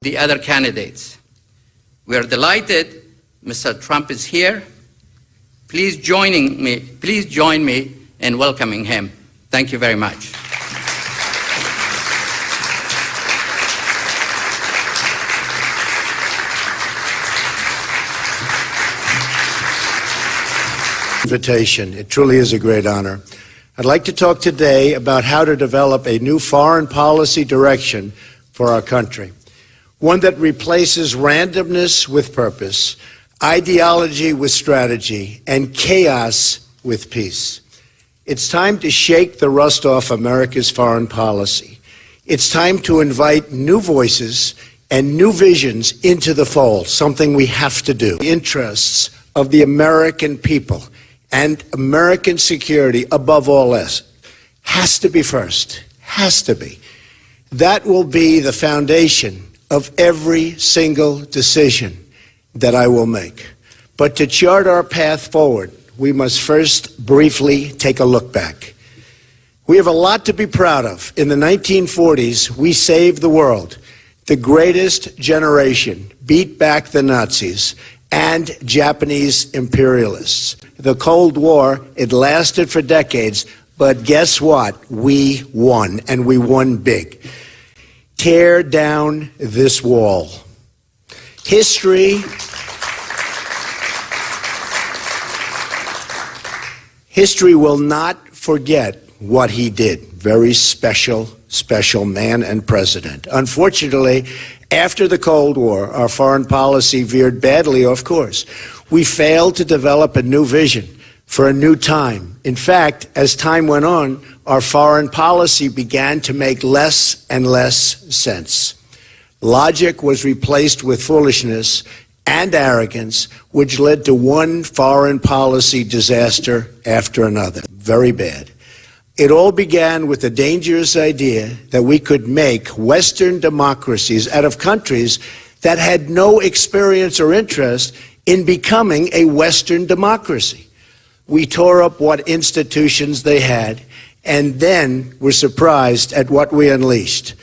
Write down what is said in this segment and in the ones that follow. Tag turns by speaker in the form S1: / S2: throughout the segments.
S1: the other candidates. We are delighted Mr. Trump is here. Please join me in welcoming him. Thank you very much.
S2: Invitation. It truly is a great honor. I'd like to talk today about how to develop a new foreign policy direction for our country. One that replaces randomness with purpose, ideology with strategy, and chaos with peace. It's time to shake the rust off America's foreign policy. It's time to invite new voices and new visions into the fold, something we have to do. The interests of the American people and American security above all else has to be first, has to be. That will be the foundation of every single decision that I will make. But to chart our path forward, we must first briefly take a look back. We have a lot to be proud of. In the 1940s, we saved the world. The greatest generation beat back the Nazis and Japanese imperialists. The Cold War, it lasted for decades, but guess what? We won, and we won big. Tear down this wall. History will not forget what he did. Very special man and president. Unfortunately, after the Cold War, our foreign policy veered badly off course. We failed to develop a new vision for a new time. In fact, as time went on, our foreign policy began to make less and less sense. Logic was replaced with foolishness and arrogance, which led to one foreign policy disaster after another. Very bad. It all began with the dangerous idea that we could make Western democracies out of countries that had no experience or interest in becoming a Western democracy. We tore up what institutions they had, and then were surprised at what we unleashed.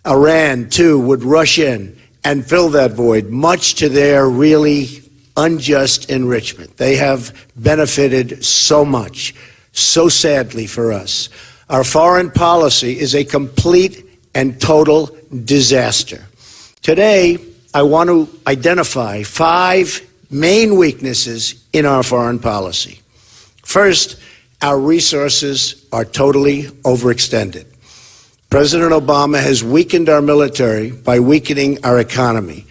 S2: Iran, too, would rush in and fill that void, much to their really unjust enrichment. They have benefited so much, so sadly for us. Our foreign policy is a complete and total disaster. Today, I want to identify 5 main weaknesses in our foreign policy. First, our resources are totally overextended. President Obama has weakened our military by weakening our economy.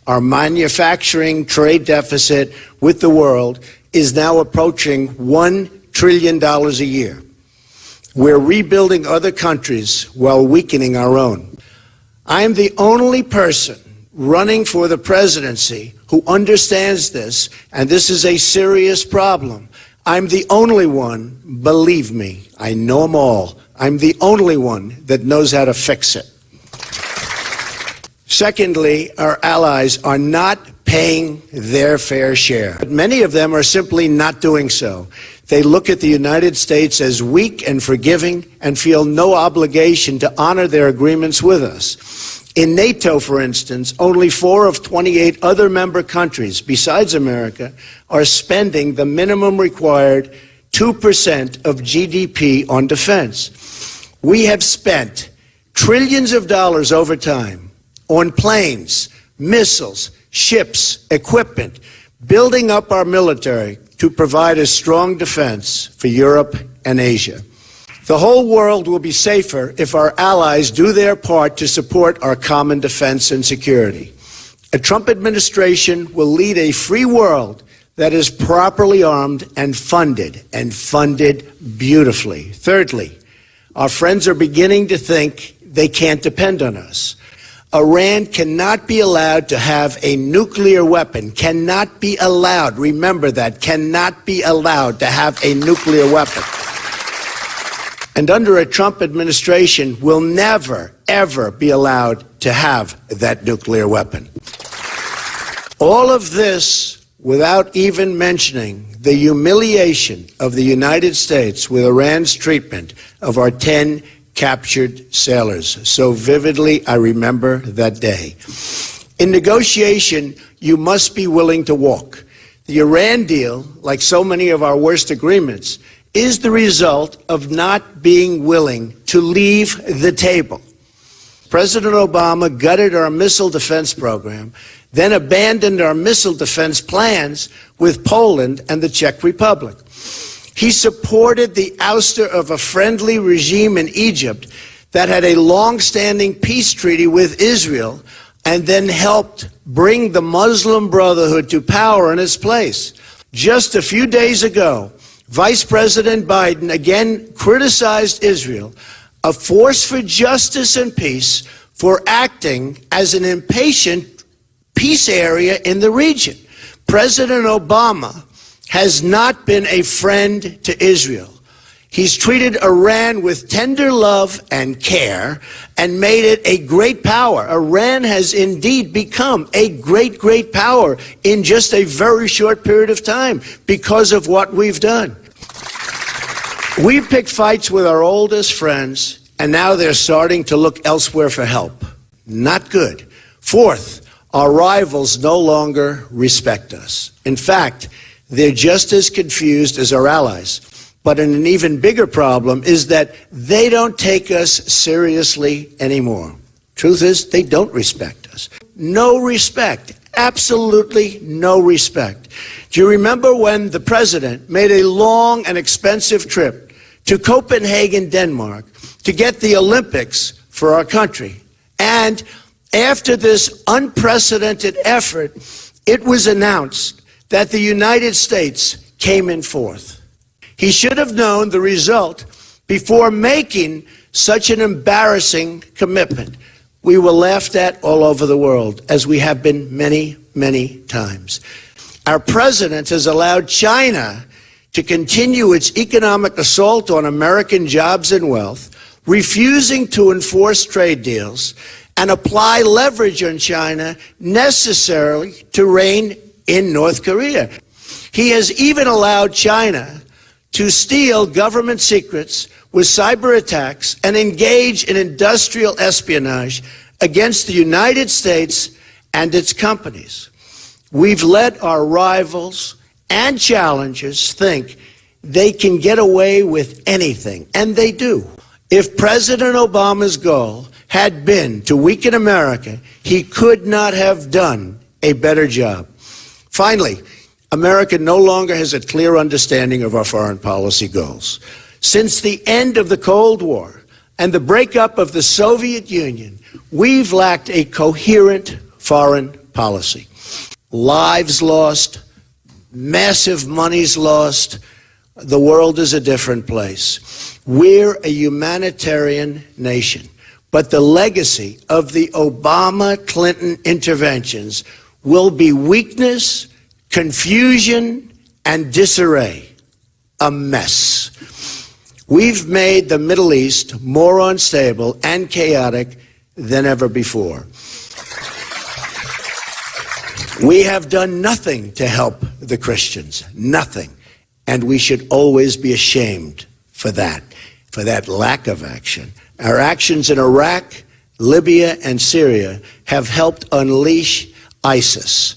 S2: Our manufacturing trade deficit with the world is now approaching $1 trillion a year. We're rebuilding other countries while weakening our own. I am the only person running for the presidency who understands this, and this is a serious problem. I'm the only one, believe me, I know them all. I'm the only one that knows how to fix it. Secondly, our allies are not paying their fair share. But many of them are simply not doing so. They look at the United States as weak and forgiving and feel no obligation to honor their agreements with us. In NATO, for instance, only 4 of 28 other member countries, besides America, are spending the minimum required 2% of GDP on defense. We have spent trillions of dollars over time on planes, missiles, ships, equipment, building up our military to provide a strong defense for Europe and Asia. The whole world will be safer if our allies do their part to support our common defense and security. A Trump administration will lead a free world that is properly armed and funded beautifully. Thirdly, our friends are beginning to think they can't depend on us. Iran cannot be allowed to have a nuclear weapon, cannot be allowed, remember that, cannot be allowed to have a nuclear weapon. And under a Trump administration, will never, ever be allowed to have that nuclear weapon. All of this without even mentioning the humiliation of the United States with Iran's treatment of our 10 captured sailors. So vividly, I remember that day. In negotiation, you must be willing to walk. The Iran deal, like so many of our worst agreements, is the result of not being willing to leave the table. President Obama gutted our missile defense program, then abandoned our missile defense plans with Poland and the Czech Republic. He supported the ouster of a friendly regime in Egypt that had a long-standing peace treaty with Israel and then helped bring the Muslim Brotherhood to power in its place. Just a few days ago, Vice President Biden again criticized Israel, a force for justice and peace, for acting as an impatient peace area in the region. President Obama has not been a friend to Israel. He's treated Iran with tender love and care and made it a great power. Iran has indeed become a great, great power in just a very short period of time because of what we've done. We've picked fights with our oldest friends, and now they're starting to look elsewhere for help. Not good. Fourth, our rivals no longer respect us. In fact, they're just as confused as our allies. But an even bigger problem is that they don't take us seriously anymore. Truth is, they don't respect us. No respect. Absolutely no respect. Do you remember when the president made a long and expensive trip to Copenhagen, Denmark, to get the Olympics for our country? And after this unprecedented effort, it was announced that the United States came in fourth. He should have known the result before making such an embarrassing commitment. We were laughed at all over the world, as we have been many, many times. Our president has allowed China to continue its economic assault on American jobs and wealth, refusing to enforce trade deals and apply leverage on China necessarily to rein in North Korea. He has even allowed China to steal government secrets with cyber attacks and engage in industrial espionage against the United States and its companies. We've let our rivals and challengers think they can get away with anything, and they do. If President Obama's goal had been to weaken America, he could not have done a better job. Finally, America no longer has a clear understanding of our foreign policy goals. Since the end of the Cold War and the breakup of the Soviet Union, we've lacked a coherent foreign policy. Lives lost, massive monies lost. The world is a different place. We're a humanitarian nation, but the legacy of the Obama-Clinton interventions will be weakness, confusion, and disarray. A mess. We've made the Middle East more unstable and chaotic than ever before. We have done nothing to help the Christians. Nothing. And we should always be ashamed for that lack of action. Our actions in Iraq, Libya, and Syria have helped unleash ISIS.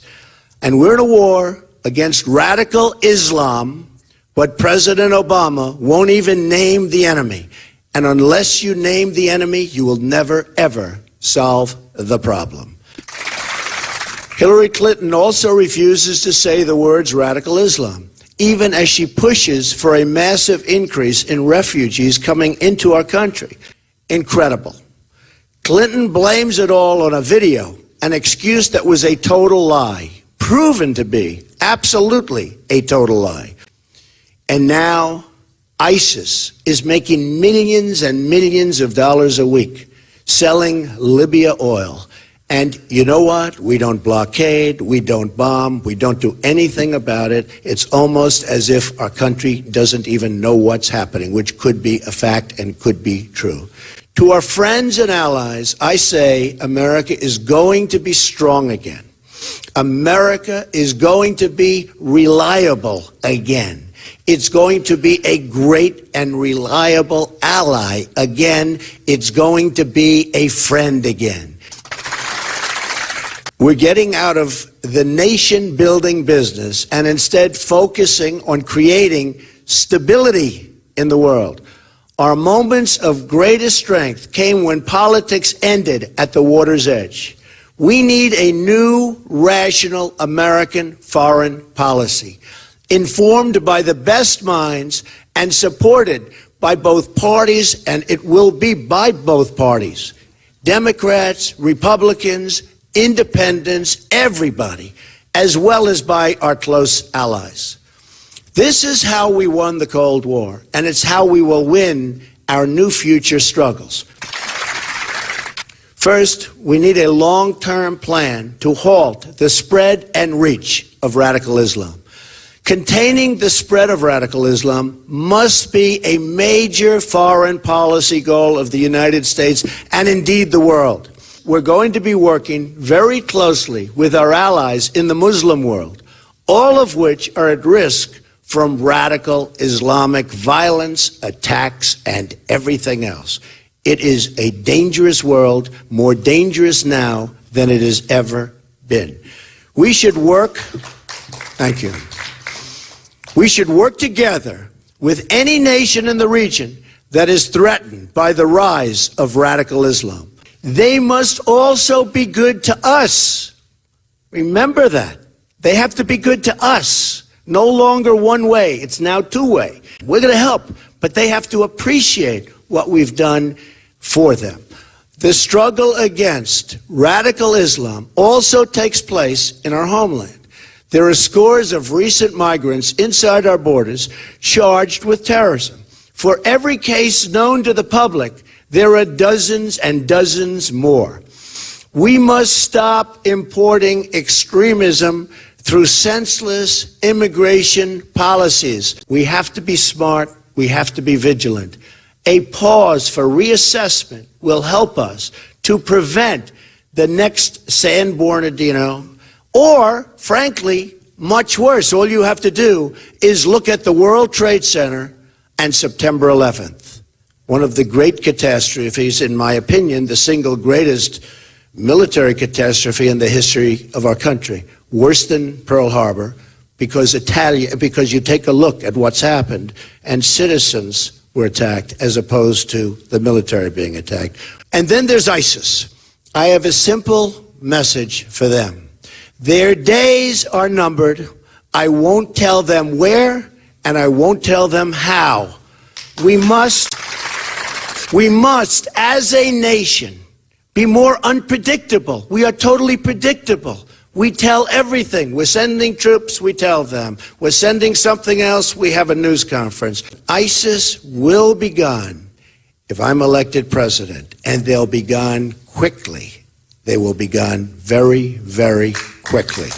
S2: And we're in a war against radical Islam, but President Obama won't even name the enemy. And unless you name the enemy, you will never, ever solve the problem. Hillary Clinton also refuses to say the words radical Islam, even as she pushes for a massive increase in refugees coming into our country. Incredible. Clinton blames it all on a video, an excuse that was a total lie. Proven to be absolutely a total lie. And now ISIS is making millions and millions of dollars a week selling Libya oil. And you know what? We don't blockade, we don't bomb, we don't do anything about it. It's almost as if our country doesn't even know what's happening, which could be a fact and could be true. To our friends and allies, I say America is going to be strong again. America is going to be reliable again. It's going to be a great and reliable ally again. It's going to be a friend again. We're getting out of the nation-building business and instead focusing on creating stability in the world. Our moments of greatest strength came when politics ended at the water's edge. We need a new, rational American foreign policy, informed by the best minds and supported by both parties, and it will be by both parties, Democrats, Republicans, independents, everybody, as well as by our close allies. This is how we won the Cold War, and it's how we will win our new future struggles. First, we need a long-term plan to halt the spread and reach of radical Islam. Containing the spread of radical Islam must be a major foreign policy goal of the United States and indeed the world. We're going to be working very closely with our allies in the Muslim world, all of which are at risk from radical Islamic violence, attacks, and everything else. It is a dangerous world, more dangerous now than it has ever been. We should work, thank you. We should work together with any nation in the region that is threatened by the rise of radical Islam. They must also be good to us. Remember that. They have to be good to us. No longer one way, it's now two-way. We're going to help, but they have to appreciate what we've done for them. The struggle against radical Islam also takes place in our homeland. There are scores of recent migrants inside our borders charged with terrorism. For every case known to the public, there are dozens and dozens more. We must stop importing extremism through senseless immigration policies. We have to be smart. We have to be vigilant. A pause for reassessment will help us to prevent the next San Bernardino, or, frankly, much worse. All you have to do is look at the World Trade Center and September 11th. One of the great catastrophes, in my opinion, the single greatest military catastrophe in the history of our country. Worse than Pearl Harbor, because you take a look at what's happened, and citizens were attacked as opposed to the military being attacked. And then there's ISIS. I have a simple message for them. Their days are numbered. I won't tell them where, and I won't tell them how. We must, as a nation, be more unpredictable. We are totally predictable. We tell everything. We're sending troops, we tell them. We're sending something else, we have a news conference. ISIS will be gone if I'm elected president, and they'll be gone quickly. They will be gone very, very quickly.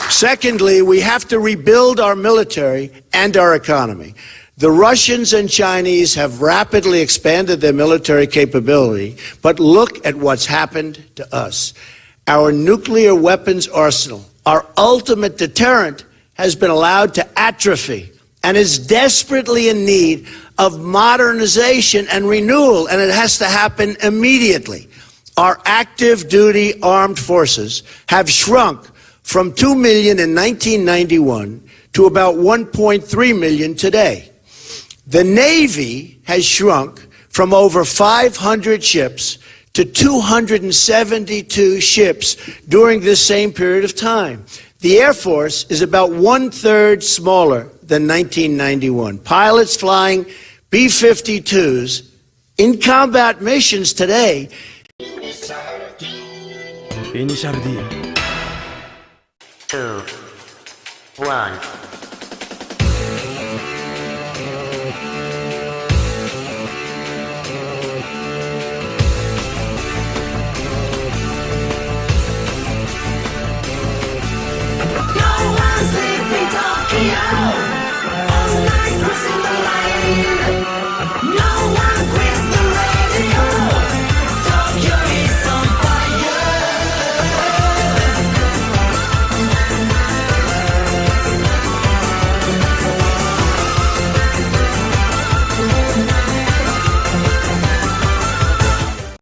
S2: Secondly, we have to rebuild our military and our economy. The Russians and Chinese have rapidly expanded their military capability, but look at what's happened to us. Our nuclear weapons arsenal, our ultimate deterrent, has been allowed to atrophy and is desperately in need of modernization and renewal, and it has to happen immediately. Our active duty armed forces have shrunk from 2 million in 1991 to about 1.3 million today. The Navy has shrunk from over 500 ships to 272 ships during this same period of time. The Air Force is about 1/3 smaller than 1991. Pilots flying B-52s in combat missions today.
S3: Initial D. 2, 1.